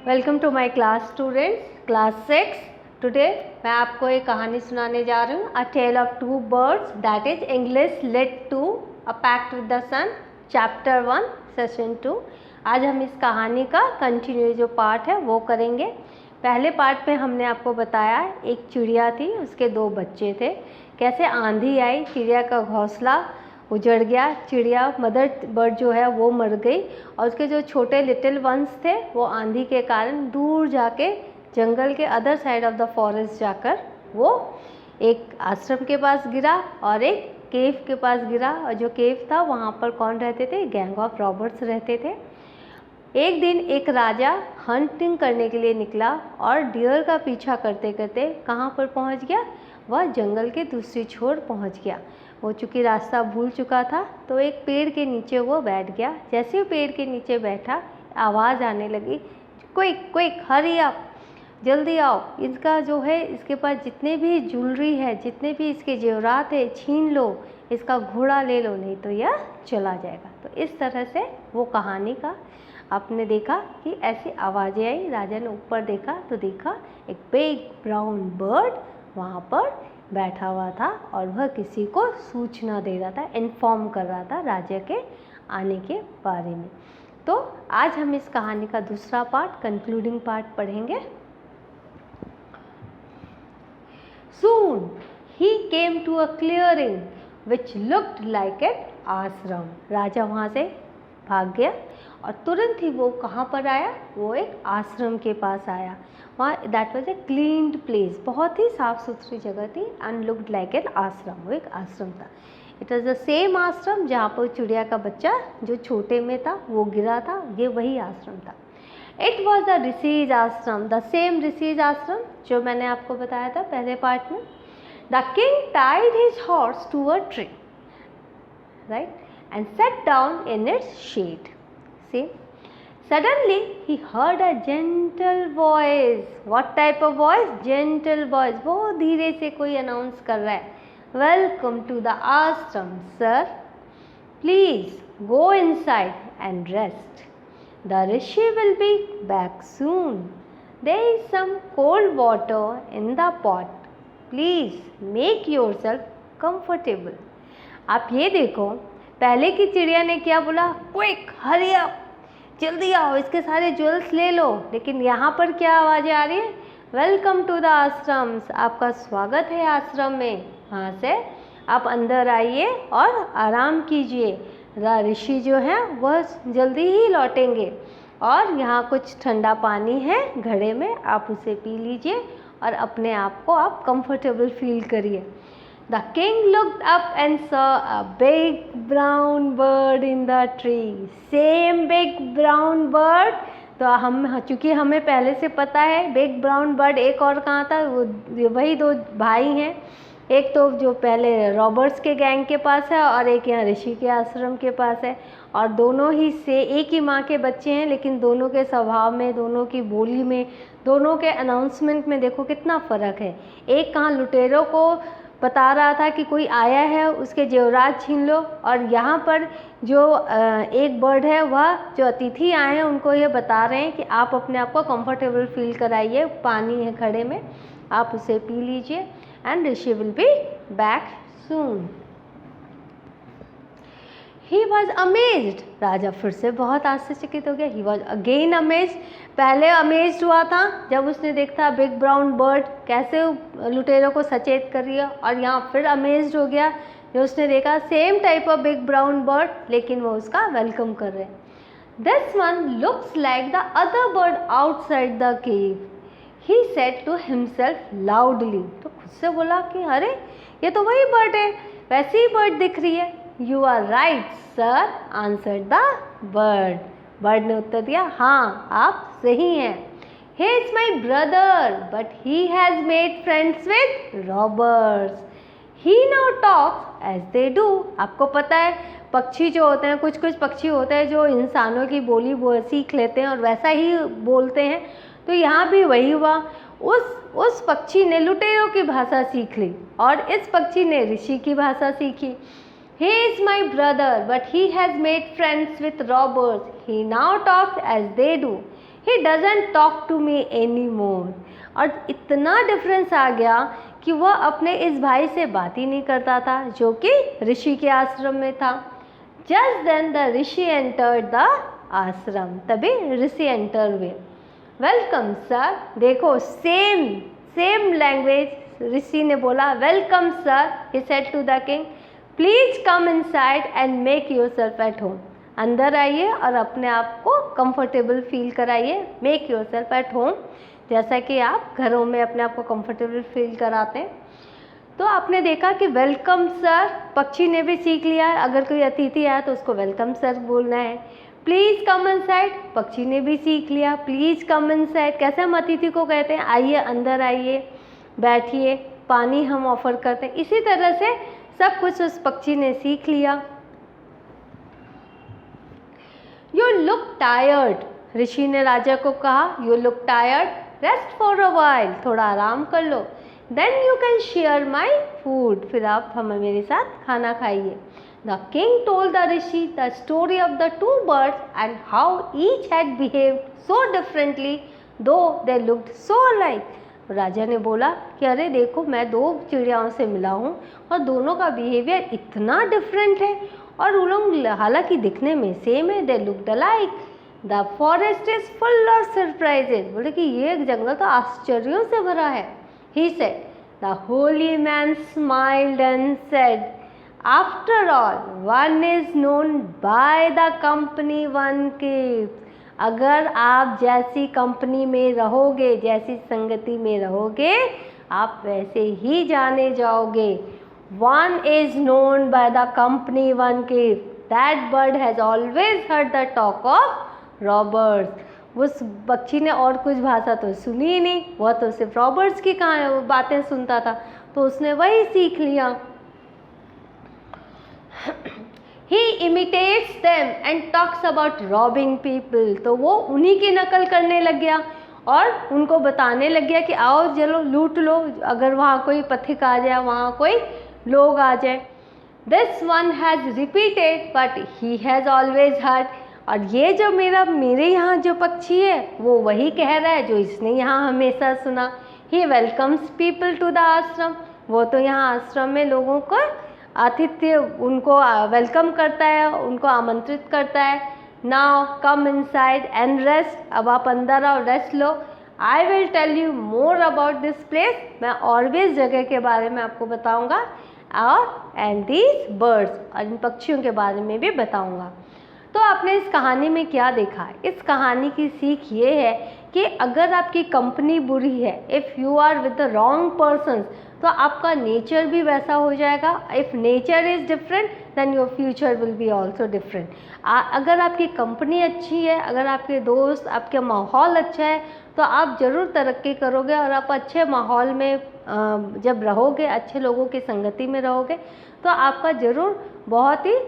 Welcome to my class students, class 6। Today मैं आपको एक कहानी सुनाने जा रही हूँ, a tale of two birds, that is English lit two a pact with the sun, chapter 1 session 2। आज हम इस कहानी का कंटिन्यू जो पार्ट है वो करेंगे। पहले पार्ट में हमने आपको बताया एक चिड़िया थी, उसके 2 बच्चे थे, कैसे आंधी आई, चिड़िया का घोंसला उजड़ गया, चिड़िया मदर बर्ड जो है वो मर गई और उसके जो छोटे लिटिल वंस थे वो आंधी के कारण दूर जाके जंगल के other side of the forest जाकर वो एक आश्रम के पास गिरा और एक केव के पास गिरा। और जो केव था वहाँ पर कौन रहते थे? गैंग ऑफ रॉबर्स रहते थे। एक दिन एक राजा हंटिंग करने के लिए निकला और डियर का पीछा करते करते कहाँ पर पहुँच गया? वह जंगल के दूसरी छोर पहुँच गया। वो चूँकि रास्ता भूल चुका था तो एक पेड़ के नीचे वो बैठ गया। जैसे ही पेड़ के नीचे बैठा, आवाज़ आने लगी, क्विक क्विक हरी अप, जल्दी आओ, इसका जो है इसके पास जितने भी ज्वेलरी है, जितने भी इसके जेवरात है, छीन लो, इसका घोड़ा ले लो, नहीं तो यह चला जाएगा। तो इस तरह से वो कहानी का आपने देखा कि ऐसी आवाज़ें आई। राजा ने ऊपर देखा तो देखा एक बिग ब्राउन बर्ड वहाँ पर बैठा हुआ था और वह किसी को सूचना दे रहा था, इन्फॉर्म कर रहा था राजा के आने के बारे में। तो आज हम इस कहानी का दूसरा पार्ट, कंक्लूडिंग पार्ट पढ़ेंगे। Soon he came to a clearing which looked like an ashram. राजा वहाँ से भाग गया और तुरंत ही वो कहाँ पर आया? वो एक आश्रम के पास आया। वहाँ that was a cleaned place, बहुत ही साफ़ सुथरी जगह थी, एंड लुक्ड लाइक एन आश्रम, वो एक आश्रम था। इट वॉज द सेम आश्रम जहाँ पर चिड़िया का बच्चा जो छोटे में था वो गिरा था, ये वही आश्रम था। इट वॉज द ऋषिज आश्रम, द सेम ऋषिज आश्रम जो मैंने आपको बताया था पहले पार्ट में। The king tied his horse to a tree, right, and sat down in its shade. See, suddenly he heard a gentle voice. What type of voice? Gentle voice. बहुत धीरे से कोई अनाउंस कर रहा है, Welcome to the ashram, sir. Please go inside and rest. The rishi will be back soon. There is some cold water in the pot. Please make yourself comfortable. आप ये देखो, पहले की चिड़िया ने क्या बोला? क्विक हरी अप, जल्दी आओ, इसके सारे ज्वेल्स ले लो। लेकिन यहाँ पर क्या आवाज़ें आ रही है? वेलकम टू द आश्रम्स, आपका स्वागत है आश्रम में, वहाँ से आप अंदर आइए और आराम कीजिए। ऋषि जो हैं वह जल्दी ही लौटेंगे और यहाँ कुछ ठंडा पानी है घड़े में, आप उसे पी लीजिए और अपने आप को आप कंफर्टेबल फील करिए। The king looked up and saw a big brown bird in the tree. Same big brown bird. तो हम चूँकि हमें पहले से पता है बिग ब्राउन बर्ड एक और कहाँ था, वो वही 2 भाई हैं, एक तो जो पहले रॉबर्ट्स के गैंग के पास है और एक यहाँ ऋषि के आश्रम के पास है, और दोनों ही से एक ही माँ के बच्चे हैं, लेकिन दोनों के स्वभाव में, दोनों की बोली में, दोनों के अनाउंसमेंट में देखो कितना फ़र्क है। एक कहाँ लुटेरों को बता रहा था कि कोई आया है उसके जेवरात छीन लो, और यहाँ पर जो एक बर्ड है वह जो अतिथि आए हैं उनको ये बता रहे हैं कि आप अपने आप को कंफर्टेबल फील कराइए, पानी है खड़े में, आप उसे पी लीजिए, and rishi will be back soon. He was amazed, राजा फिर से बहुत आश्चर्यचकित हो गया। ही वॉज अगेन अमेज्ड, पहले अमेज्ड हुआ था जब उसने देखा बिग ब्राउन बर्ड कैसे लुटेरों को सचेत कर रही है, और यहाँ फिर अमेज्ड हो गया जो उसने देखा same type of big brown bird, लेकिन वो उसका वेलकम कर रहे हैं। This one looks like the other bird outside the cave, he said to himself loudly. तो खुद से बोला कि अरे ये तो वही बर्ड है, वैसी ही बर्ड दिख रही है। You are right, sir, answered the bird. Bird ने उत्तर दिया, हाँ आप सही हैं। He is my brother, but he has made friends with robbers. He now talks as they do. आपको पता है पक्षी जो होते हैं, कुछ कुछ पक्षी होते हैं जो इंसानों की बोली सीख लेते हैं और वैसा ही बोलते हैं, तो यहाँ भी वही हुआ। उस पक्षी ने लुटेरों की भाषा सीख ली और इस पक्षी ने ऋषि की भाषा सीखी। He is my brother, but he has made friends with robbers. He now talks as they do. He doesn't talk to me any more. और इतना डिफरेंस आ गया कि वह अपने इस भाई से बात ही नहीं करता था जो कि ऋषि के आश्रम में था। Just then the rishi entered the ashram, तभी ऋषि एंटर हुए। वेलकम सर, देखो सेम लैंग्वेज ऋषि ने बोला, welcome sir, he said to the king, please come inside and make yourself at home. अंदर आइए और अपने आप को कंफर्टेबल फील कराइए, मेक योरसेल्फ एट होम, जैसा कि आप घरों में अपने आप को कंफर्टेबल फील कराते हैं। तो आपने देखा कि वेलकम सर पक्षी ने भी सीख लिया है, अगर कोई अतिथि आया तो उसको वेलकम सर बोलना है। प्लीज़ कम इनसाइड, पक्षी ने भी सीख लिया, प्लीज़ कम इनसाइड कैसे हम अतिथि को कहते हैं, आइए अंदर आइए, बैठिए, पानी हम ऑफर करते हैं। इसी तरह से सब कुछ उस पक्षी ने सीख लिया। यू लुक टायर्ड, ऋषि ने राजा को कहा, you look tired, rest for a while, थोड़ा आराम कर लो, then you can share my food, फिर आप मेरे साथ खाना खाइए। The king told the rishi the story of the two birds and how each had behaved so differently though they looked so alike. राजा ने बोला कि अरे देखो, मैं दो चिड़ियाओं से मिला हूँ और दोनों का बिहेवियर इतना डिफरेंट है और वो लोग हालांकि दिखने में सेम है, they looked alike. The forest is full of surprises, बोले कि ये जंगल तो आश्चर्यों से भरा है। He said, the Holi man smiled and said, after all one is known by the company one keeps. अगर आप जैसी कंपनी में रहोगे, जैसी संगति में रहोगे, आप वैसे ही जाने जाओगे। One is known by the company one keeps. That bird has always heard the talk of robbers. उस पक्षी ने और कुछ भाषा तो सुनी ही नहीं, वह तो सिर्फ रॉबर्ट्स की बातें सुनता था, तो उसने वही सीख लिया। He imitates them and talks about robbing people. तो वो उन्हीं की नकल करने लग गया और उनको बताने लग गया कि आओ चलो लूट लो, अगर वहाँ कोई पथिक आ जाए, वहाँ कोई लोग आ जाए। This one has repeated but he has always heard. और ये जो मेरे यहाँ जो पक्षी है वो वही कह रहा है जो इसने यहाँ हमेशा सुना। ही वेलकम्स पीपल टू द आश्रम, वो तो यहाँ आश्रम में लोगों को आतिथ्य उनको वेलकम करता है, उनको आमंत्रित करता है। Now come inside and rest, अब आप अंदर आओ, रेस्ट लो। I will tell you more about this place, मैं और भी इस जगह के बारे में आपको बताऊंगा और एंड दीज बर्ड्स, और इन पक्षियों के बारे में भी बताऊंगा। तो आपने इस कहानी में क्या देखा? इस कहानी की सीख ये है कि अगर आपकी कंपनी बुरी है, if you are with the wrong person, तो आपका नेचर भी वैसा हो जाएगा। If nature is different then your future will be also different. अगर आपकी कंपनी अच्छी है, अगर आपके दोस्त, आपका माहौल अच्छा है, तो आप ज़रूर तरक्की करोगे और आप अच्छे माहौल में जब रहोगे, अच्छे लोगों की संगति में रहोगे, तो आपका ज़रूर बहुत ही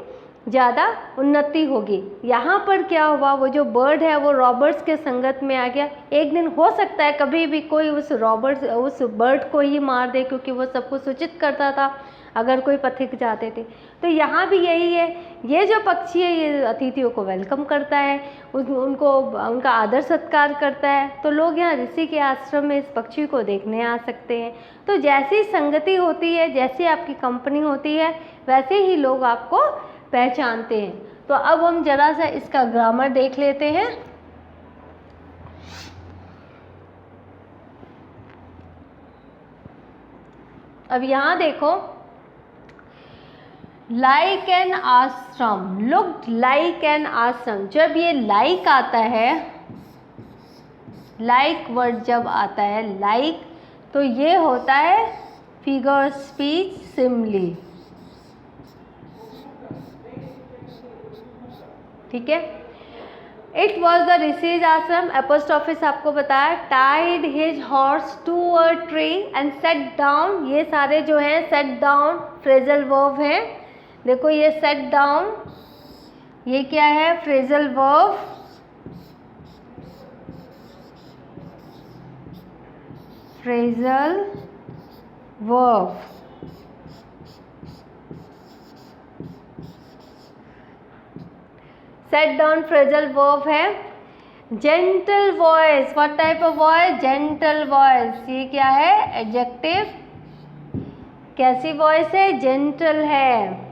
ज़्यादा उन्नति होगी। यहाँ पर क्या हुआ, वो जो बर्ड है वो रॉबर्ट्स के संगत में आ गया। एक दिन हो सकता है कभी भी कोई उस बर्ड को ही मार दे, क्योंकि वो सबको सूचित करता था अगर कोई पथिक जाते थे। तो यहाँ भी यही है, ये जो पक्षी है ये अतिथियों को वेलकम करता है, उनका आदर सत्कार करता है। तो लोग यहाँ ऋषि के आश्रम में इस पक्षी को देखने आ सकते हैं। तो जैसी संगति होती है, जैसी आपकी कंपनी होती है, वैसे ही लोग आपको पहचानते हैं। तो अब हम जरा सा इसका ग्रामर देख लेते हैं। अब यहाँ देखो, लाइक एन आश्रम, लुक्ड लाइक एन आश्रम। जब ये लाइक आता है, लाइक वर्ड जब आता है, लाइक, तो ये होता है फिगर स्पीच सिमली। ठीक है। इट वॉज द ऋषिज आश्रम, एपोस्ट्रोफिस आपको बताया, tied his horse to a tree and set down. ये सारे जो हैं सेट डाउन फ्रेजल वर्ब हैं। देखो ये सेट डाउन, ये क्या है, phrasal verb. Phrasal verb. Set down phrasal verb है। Gentle voice, what type of voice? Gentle voice. ये क्या है? एडजेक्टिव। कैसी वॉइस है? जेंटल है।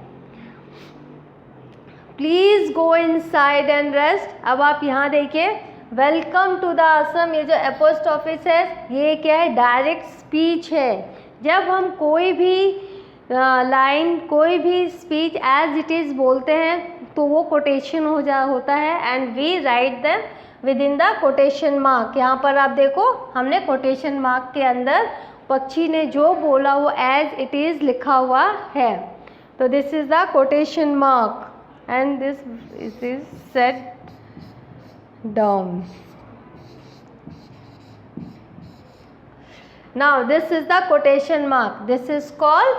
Please go inside and rest. अब आप यहाँ देखिए, वेलकम टू द आश्रम, ये जो एपोस्ट्रोफिस है ये क्या है? डायरेक्ट स्पीच है। जब हम कोई भी लाइन, कोई भी स्पीच एज इट इज़ बोलते हैं तो वो कोटेशन होता है and we write them within the quotation mark. यहाँ पर आप देखो, हमने कोटेशन मार्क के अंदर पक्षी ने जो बोला वो एज इट इज़ लिखा हुआ है। तो this is the quotation mark and this is set down. Now this is the quotation mark. This is called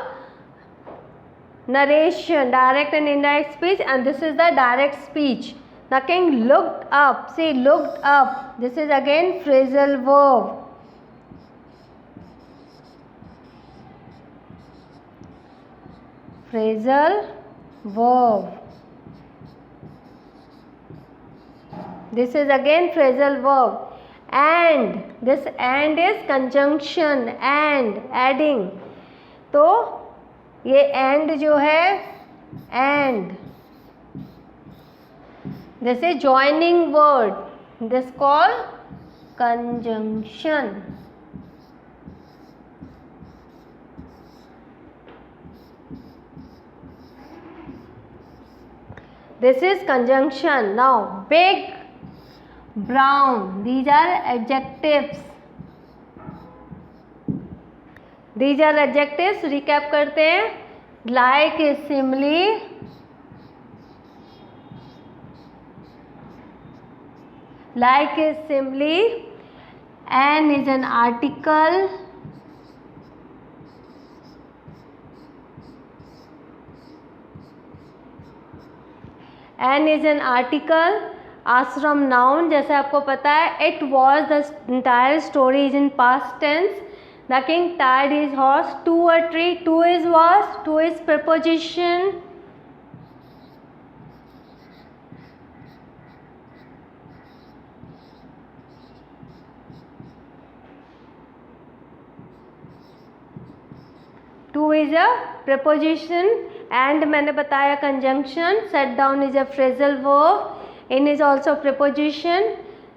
narration, direct and indirect speech, and this is the direct speech. The king looked up. See, looked up. This is again phrasal verb. Phrasal verb. This is again phrasal verb. And, this and is conjunction, and, adding. तो ये and जो है, and, this is joining word, this called conjunction. This is conjunction. Now big, brown, these are adjectives. These are adjectives. Recap करते हैं. Like is simile, like is simile, and is an article, and is an article. Ashram noun, जैसे आपको पता है, it was the entire story is in past tense. The king tied his horse to a tree. To is was, to is preposition. To is a preposition. And मैंने बताया conjunction. Set down is a phrasal verb. In is also preposition.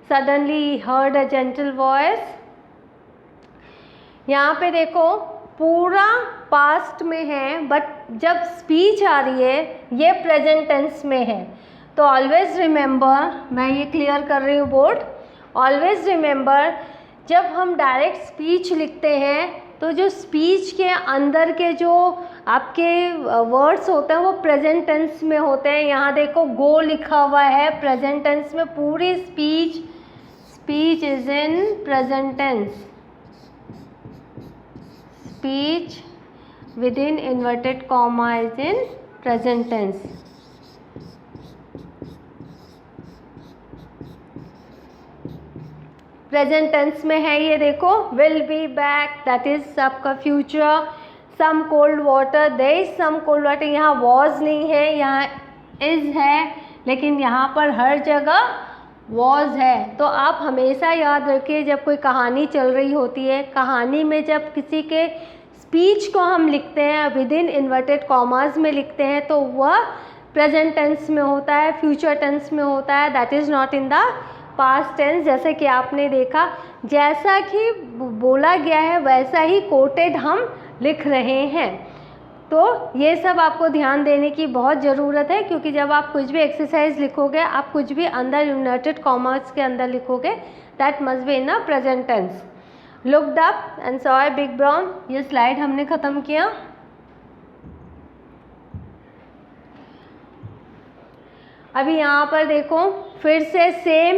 Suddenly he heard a gentle voice. यहाँ पे देखो पूरा past में है, but जब speech आ रही है ये प्रेजेंट टेंस में है. तो ऑलवेज रिमेंबर, मैं ये क्लियर कर रही हूँ बोर्ड, ऑलवेज रिमेंबर जब हम डायरेक्ट स्पीच लिखते हैं तो जो स्पीच के अंदर के जो आपके वर्ड्स होते हैं वो प्रेजेंट टेंस में होते हैं. यहाँ देखो गो लिखा हुआ है प्रेजेंट टेंस में. पूरी speech is in present tense. Speech within inverted comma is in present tense. Present tense में है ये देखो. Will be back, that is आपका future. Some cold water, there is some cold water. यहाँ was नहीं है, यहाँ is है, लेकिन यहाँ पर हर जगह वॉज है. तो आप हमेशा याद रखिए, जब कोई कहानी चल रही होती है, कहानी में जब किसी के स्पीच को हम लिखते हैं विद इन इन्वर्टेड कॉमास में लिखते हैं तो वह प्रेजेंट टेंस में होता है, फ्यूचर टेंस में होता है. That is not in the past tense. जैसे कि आपने देखा, जैसा कि बोला गया है वैसा ही कोटेड हम लिख रहे हैं. तो ये सब आपको ध्यान देने की बहुत ज़रूरत है, क्योंकि जब आप कुछ भी एक्सरसाइज लिखोगे, आप कुछ भी अंदर इन्वर्टेड कॉमास के अंदर लिखोगे, that must be in a present tense. Looked up and saw a big brown. ये स्लाइड हमने ख़त्म किया. अभी यहाँ पर देखो फिर से सेम,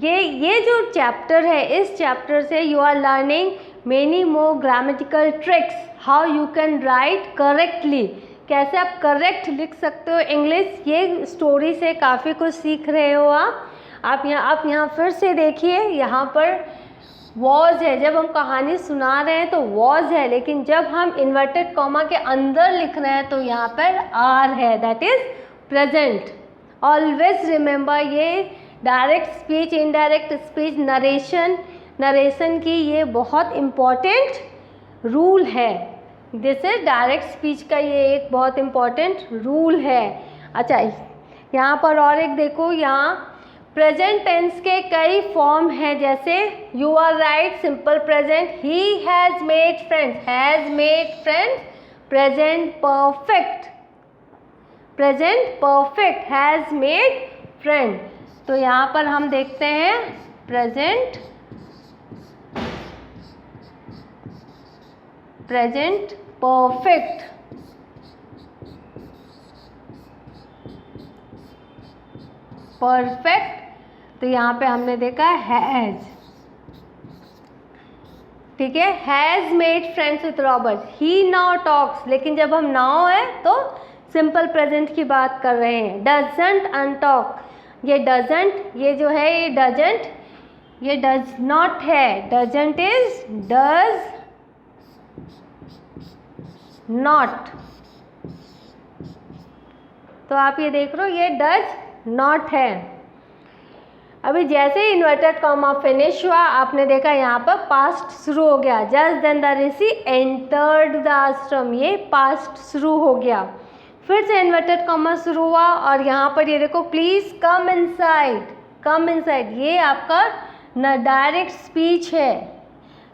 ये जो चैप्टर है, इस चैप्टर से you are learning many more grammatical tricks, how you can write correctly, कैसे आप करेक्ट लिख सकते हो इंग्लिश. ये स्टोरी से काफ़ी कुछ सीख रहे हो आप यहाँ फिर से देखिए. यहाँ पर वॉज है, जब हम कहानी सुना रहे हैं तो वॉज है, लेकिन जब हम इन्वर्टेड कॉमा के अंदर लिख रहे हैं तो यहाँ पर आर है, that is present. Always remember, ये direct speech, indirect speech, narration की ये बहुत इम्पॉर्टेंट रूल है। दिस इज डायरेक्ट स्पीच का ये एक बहुत इम्पॉर्टेंट रूल है। अच्छा, यहाँ पर और एक देखो, यहाँ प्रेजेंट टेंस के कई फॉर्म हैं, जैसे you are right, simple present, he has made friends, has made friends, present perfect, present perfect, has made friend. तो यहाँ पर हम देखते हैं प्रेजेंट परफेक्ट, परफेक्ट, तो यहाँ पे हमने देखा हैज़, ठीक है, has made friends with Robert, he now talks, लेकिन जब हम नाउ है तो सिंपल प्रेजेंट की बात कर रहे हैं। डजंट अनटॉक, ये डजंट, ये जो है ये डजंट, ये डज नॉट है, डजंट इज डज नॉट, तो आप ये देख रहे हो ये डज नॉट है। अभी जैसे ही इन्वर्टेड कॉमा फिनिश हुआ, आपने देखा यहाँ पर पास्ट शुरू हो गया, just then the rishi entered the ashram, ये पास्ट शुरू हो गया। फिर से इन्वर्टेड कॉमा शुरू हुआ और यहाँ पर ये देखो please come inside, come inside, ये आपका न डायरेक्ट स्पीच है,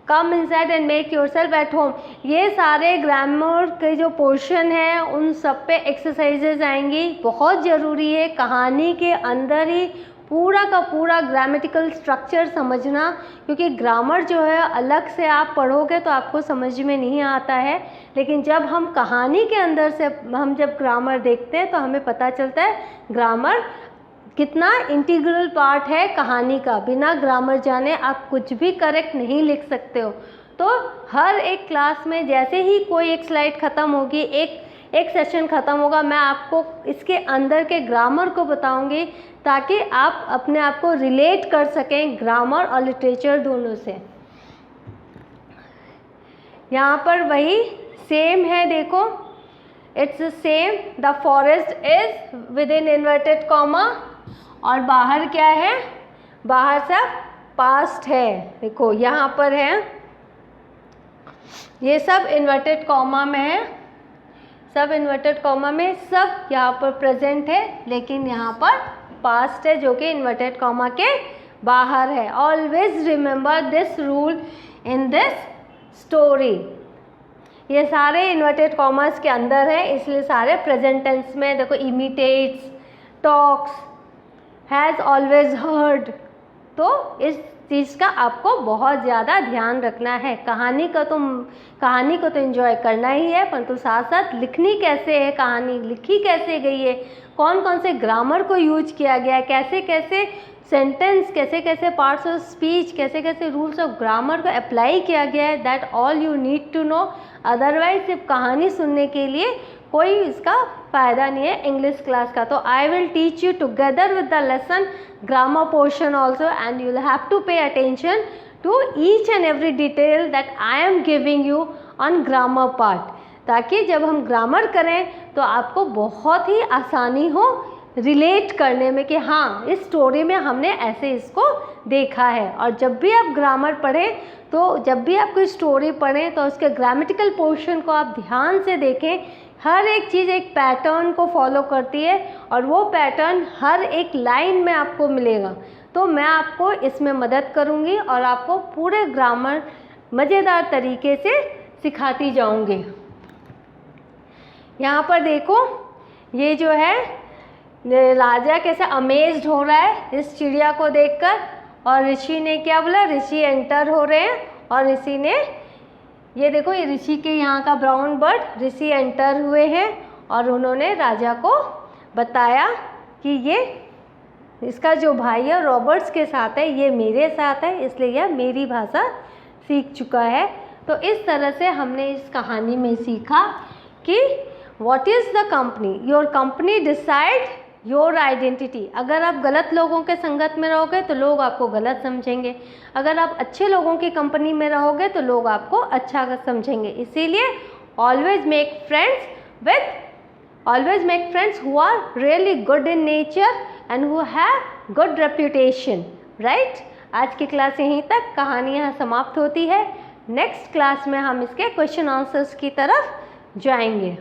कम inside and make yourself at home. ये सारे ग्रामर के जो पोर्शन है उन सब पे एक्सरसाइजेज आएंगी, बहुत ज़रूरी है कहानी के अंदर ही पूरा का पूरा ग्रामेटिकल स्ट्रक्चर समझना, क्योंकि ग्रामर जो है अलग से आप पढ़ोगे तो आपको समझ में नहीं आता है, लेकिन जब हम कहानी के अंदर से हम जब ग्रामर देखते हैं तो हमें पता चलता है ग्रामर कितना इंटीग्रल पार्ट है कहानी का। बिना ग्रामर जाने आप कुछ भी करेक्ट नहीं लिख सकते हो। तो हर एक क्लास में जैसे ही कोई एक स्लाइड ख़त्म होगी, एक सेशन ख़त्म होगा, मैं आपको इसके अंदर के ग्रामर को बताऊंगी ताकि आप अपने आप को रिलेट कर सकें ग्रामर और लिटरेचर दोनों से। यहाँ पर वही सेम है, देखो it's same, the forest is with in inverted comma, और बाहर क्या है, बाहर सब पास्ट है, देखो यहाँ पर है, ये सब इन्वर्टेड कॉमा में है, सब इन्वर्टेड कॉमा में, सब यहाँ पर प्रेजेंट है, लेकिन यहाँ पर पास्ट है जो कि इन्वर्टेड कॉमा के बाहर है। Always remember this rule in this story. ये सारे इन्वर्टेड कॉमास के अंदर है, इसलिए सारे प्रेजेंट टेंस में देखो, imitates, talks, has always heard. तो इस चीज़ का आपको बहुत ज़्यादा ध्यान रखना है। कहानी को तो एंजॉय करना ही है, परंतु साथ साथ लिखनी कैसे है, कहानी लिखी कैसे गई है, कौन कौन से ग्रामर को यूज किया गया है, कैसे कैसे सेंटेंस, कैसे कैसे पार्ट्स ऑफ स्पीच, कैसे कैसे रूल्स ऑफ ग्रामर को अप्लाई किया गया है, that all you need to know. Otherwise सिर्फ कहानी सुनने के लिए कोई इसका फ़ायदा नहीं है इंग्लिश क्लास का। तो I will teach you together with the lesson grammar portion also, and you will have to pay attention to each and every detail that I am giving you on grammar part, ताकि जब हम grammar करें तो आपको बहुत ही आसानी हो relate करने में कि हाँ इस स्टोरी में हमने ऐसे इसको देखा है। और जब भी आप ग्रामर पढ़ें, तो जब भी आप कोई स्टोरी पढ़ें तो उसके ग्रामेटिकल पोर्शन को आप ध्यान से देखें। हर एक चीज़ एक पैटर्न को फॉलो करती है और वो पैटर्न हर एक लाइन में आपको मिलेगा। तो मैं आपको इसमें मदद करूँगी और आपको पूरे ग्रामर मज़ेदार तरीके से सिखाती जाऊँगी। यहाँ पर देखो, ये जो है राजा कैसे अमेज्ड हो रहा है इस चिड़िया को देखकर, और ऋषि ने क्या बोला, ऋषि एंटर हो रहे हैं, और ऋषि ने ये देखो, ये ऋषि के यहाँ का ब्राउन बर्ड, ऋषि एंटर हुए हैं और उन्होंने राजा को बताया कि ये इसका जो भाई है रॉबर्ट्स के साथ है, ये मेरे साथ है, इसलिए यह मेरी भाषा सीख चुका है। तो इस तरह से हमने इस कहानी में सीखा कि what is the company, your company decide your identity. अगर आप गलत लोगों के संगत में रहोगे तो लोग आपको गलत समझेंगे, अगर आप अच्छे लोगों की कंपनी में रहोगे तो लोग आपको अच्छा समझेंगे। इसीलिए always make friends who are really good in nature and who have good reputation, right. आज की क्लास यहीं तक, कहानी यहाँ समाप्त होती है। नेक्स्ट क्लास में हम इसके क्वेश्चन आंसर्स की तरफ जाएंगे।